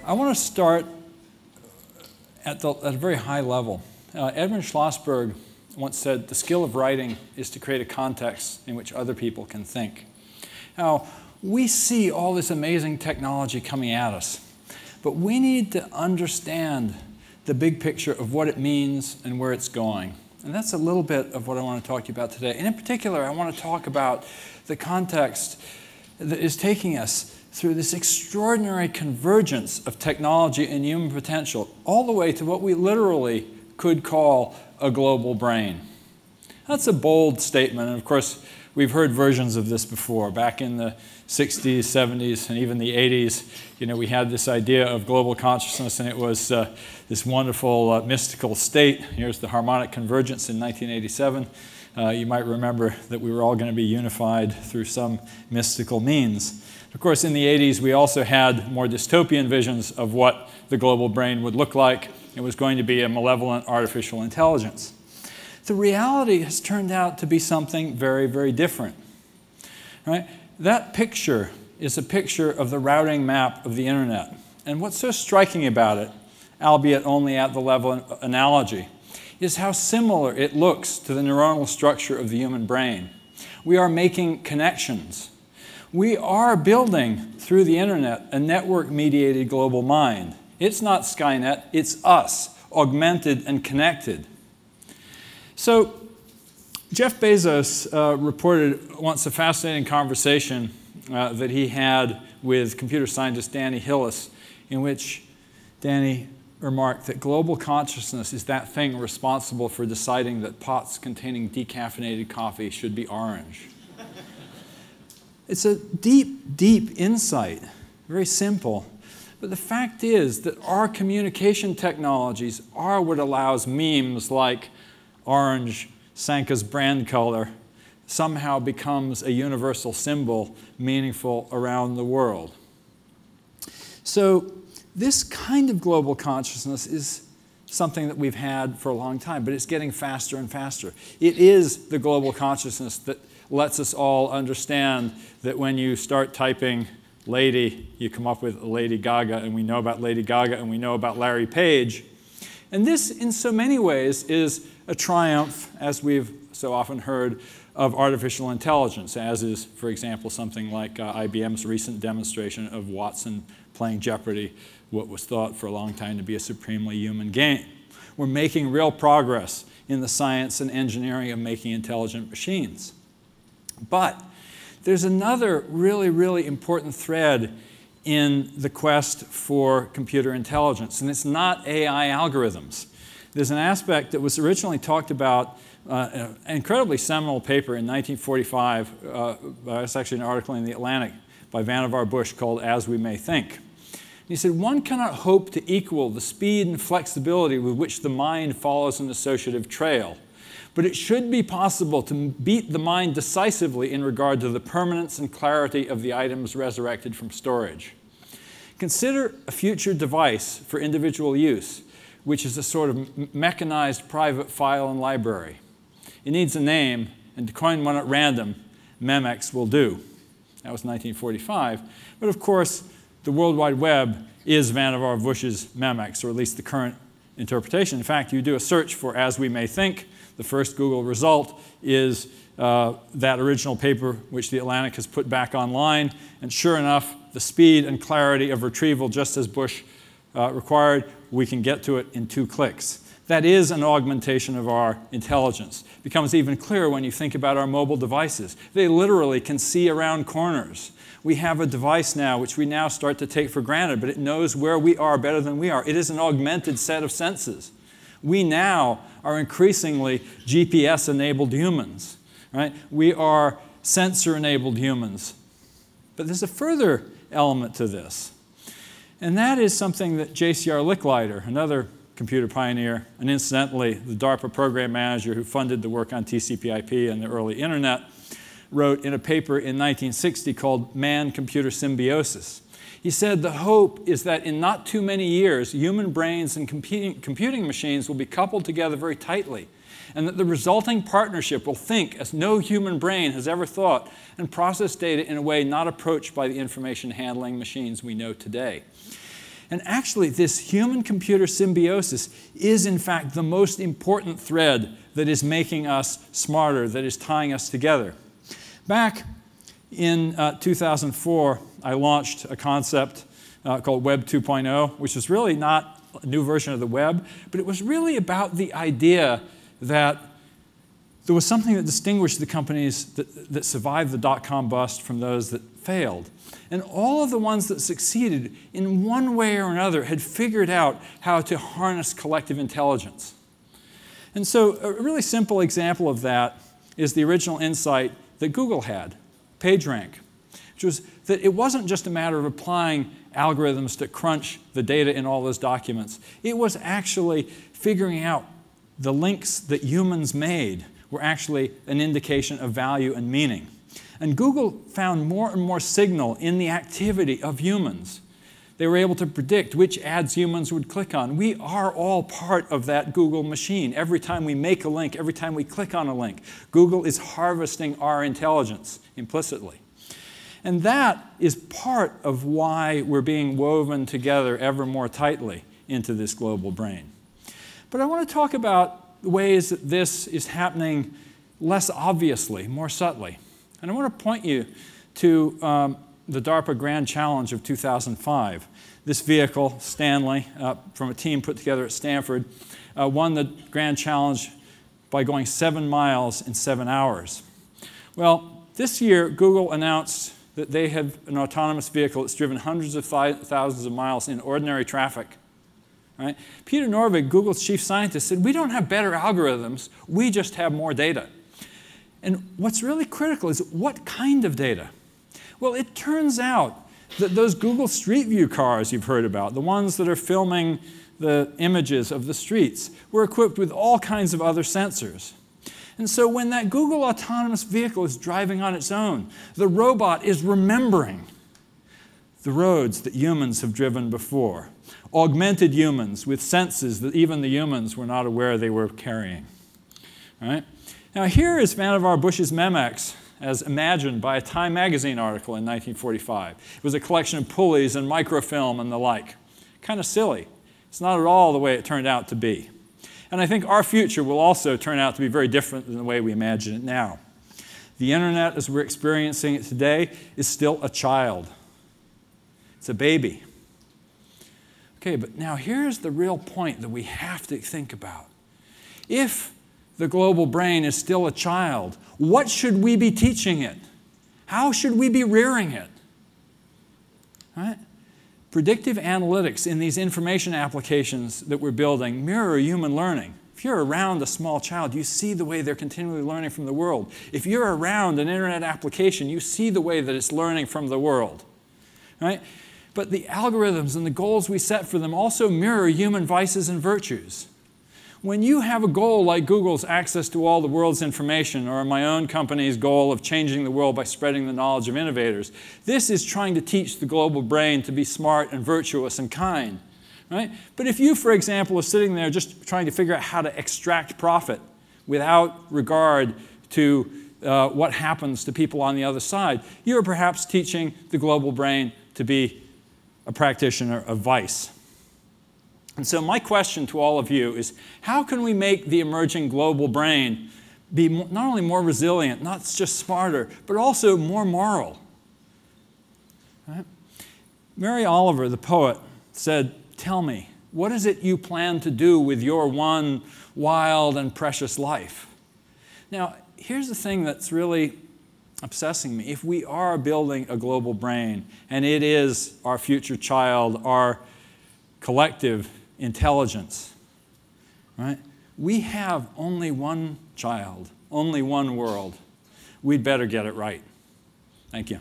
I want to start at a very high level. Edmund Schlossberg once said, the skill of writing is to create a context in which other people can think. Now, we see all this amazing technology coming at us, but we need to understand the big picture of what it means and where it's going. And that's a little bit of what I want to talk to you about today. And in particular, I want to talk about the context that is taking us through this extraordinary convergence of technology and human potential, all the way to what we literally could call a global brain. That's a bold statement, and of course, we've heard versions of this before. Back in the 60s, 70s, and even the 80s, we had this idea of global consciousness, and it was this wonderful mystical state. Here's the harmonic convergence in 1987. You might remember that we were all going to be unified through some mystical means. Of course, in the 80s, we also had more dystopian visions of what the global brain would look like. It was going to be a malevolent artificial intelligence. The reality has turned out to be something very, very different. Right? That picture is a picture of the routing map of the internet. And what's so striking about it, albeit only at the level of analogy, is how similar it looks to the neuronal structure of the human brain. We are making connections. We are building, through the internet, a network-mediated global mind. It's not Skynet, it's us, augmented and connected. So, Jeff Bezos reported once a fascinating conversation that he had with computer scientist Danny Hillis, in which Danny remarked that global consciousness is that thing responsible for deciding that pots containing decaffeinated coffee should be orange. It's a deep, deep insight, very simple. But the fact is that our communication technologies are what allows memes like orange, Sanka's brand color, somehow becomes a universal symbol meaningful around the world. So this kind of global consciousness is something that we've had for a long time, but it's getting faster and faster. It is the global consciousness that lets us all understand that when you start typing lady, you come up with Lady Gaga, and we know about Lady Gaga, and we know about Larry Page. And this, in so many ways, is a triumph, as we've so often heard, of artificial intelligence, as is, for example, something like IBM's recent demonstration of Watson playing Jeopardy, what was thought for a long time to be a supremely human game. We're making real progress in the science and engineering of making intelligent machines. But there's another really, really important thread in the quest for computer intelligence, and it's not AI algorithms. There's an aspect that was originally talked about an incredibly seminal paper in 1945. It's actually an article in The Atlantic by Vannevar Bush called As We May Think. And he said, one cannot hope to equal the speed and flexibility with which the mind follows an associative trail. But it should be possible to beat the mind decisively in regard to the permanence and clarity of the items resurrected from storage. Consider a future device for individual use, which is a sort of mechanized private file and library. It needs a name, and to coin one at random, Memex will do. That was 1945. But of course, the World Wide Web is Vannevar Bush's Memex, or at least the current interpretation. In fact, you do a search for As We May Think, the first Google result is that original paper which The Atlantic has put back online. And sure enough, the speed and clarity of retrieval, just as Bush required, we can get to it in 2 clicks. That is an augmentation of our intelligence. It becomes even clearer when you think about our mobile devices. They literally can see around corners. We have a device now which we now start to take for granted, but it knows where we are better than we are. It is an augmented set of senses. We now are increasingly GPS-enabled humans, right? We are sensor-enabled humans. But there's a further element to this, and that is something that J.C.R. Licklider, another computer pioneer, and incidentally, the DARPA program manager who funded the work on TCP/IP and the early internet, wrote in a paper in 1960 called Man-Computer Symbiosis. He said the hope is that in not too many years, human brains and computing machines will be coupled together very tightly, and that the resulting partnership will think as no human brain has ever thought and process data in a way not approached by the information handling machines we know today. And actually, this human-computer symbiosis is, in fact, the most important thread that is making us smarter, that is tying us together. Back in 2004, I launched a concept called Web 2.0, which was really not a new version of the web, but it was really about the idea that there was something that distinguished the companies that survived the dot-com bust from those that failed. And all of the ones that succeeded in one way or another had figured out how to harness collective intelligence. And so a really simple example of that is the original insight that Google had, PageRank, which was that it wasn't just a matter of applying algorithms to crunch the data in all those documents. It was actually figuring out the links that humans made were actually an indication of value and meaning. And Google found more and more signal in the activity of humans. They were able to predict which ads humans would click on. We are all part of that Google machine. Every time we make a link, every time we click on a link, Google is harvesting our intelligence implicitly. And that is part of why we're being woven together ever more tightly into this global brain. But I want to talk about ways that this is happening less obviously, more subtly. And I want to point you to the DARPA Grand Challenge of 2005. This vehicle, Stanley, from a team put together at Stanford, won the Grand Challenge by going 7 miles in 7 hours. Well, this year, Google announced that they have an autonomous vehicle that's driven hundreds of thousands of miles in ordinary traffic. Right? Peter Norvig, Google's chief scientist, said, we don't have better algorithms, we just have more data. And what's really critical is what kind of data? Well, it turns out that those Google Street View cars you've heard about, the ones that are filming the images of the streets, were equipped with all kinds of other sensors. And so when that Google autonomous vehicle is driving on its own, the robot is remembering the roads that humans have driven before, augmented humans with senses that even the humans were not aware they were carrying. Right? Now here is Vannevar Bush's Memex as imagined by a Time magazine article in 1945. It was a collection of pulleys and microfilm and the like. Kind of silly. It's not at all the way it turned out to be. And I think our future will also turn out to be very different than the way we imagine it now. The internet, as we're experiencing it today, is still a child. It's a baby. Okay, but now here's the real point that we have to think about. If the global brain is still a child, what should we be teaching it? How should we be rearing it? Right? Predictive analytics in these information applications that we're building mirror human learning. If you're around a small child, you see the way they're continually learning from the world. If you're around an internet application, you see the way that it's learning from the world. Right? But the algorithms and the goals we set for them also mirror human vices and virtues. When you have a goal like Google's access to all the world's information, or my own company's goal of changing the world by spreading the knowledge of innovators, this is trying to teach the global brain to be smart and virtuous and kind. Right? But if you, for example, are sitting there just trying to figure out how to extract profit without regard to what happens to people on the other side, you're perhaps teaching the global brain to be a practitioner of vice. And so my question to all of you is, how can we make the emerging global brain be not only more resilient, not just smarter, but also more moral? Right? Mary Oliver, the poet, said, tell me, what is it you plan to do with your one wild and precious life? Now, here's the thing that's really obsessing me. If we are building a global brain, and it is our future child, our collective intelligence, right? We have only one child, only one world. We'd better get it right. Thank you.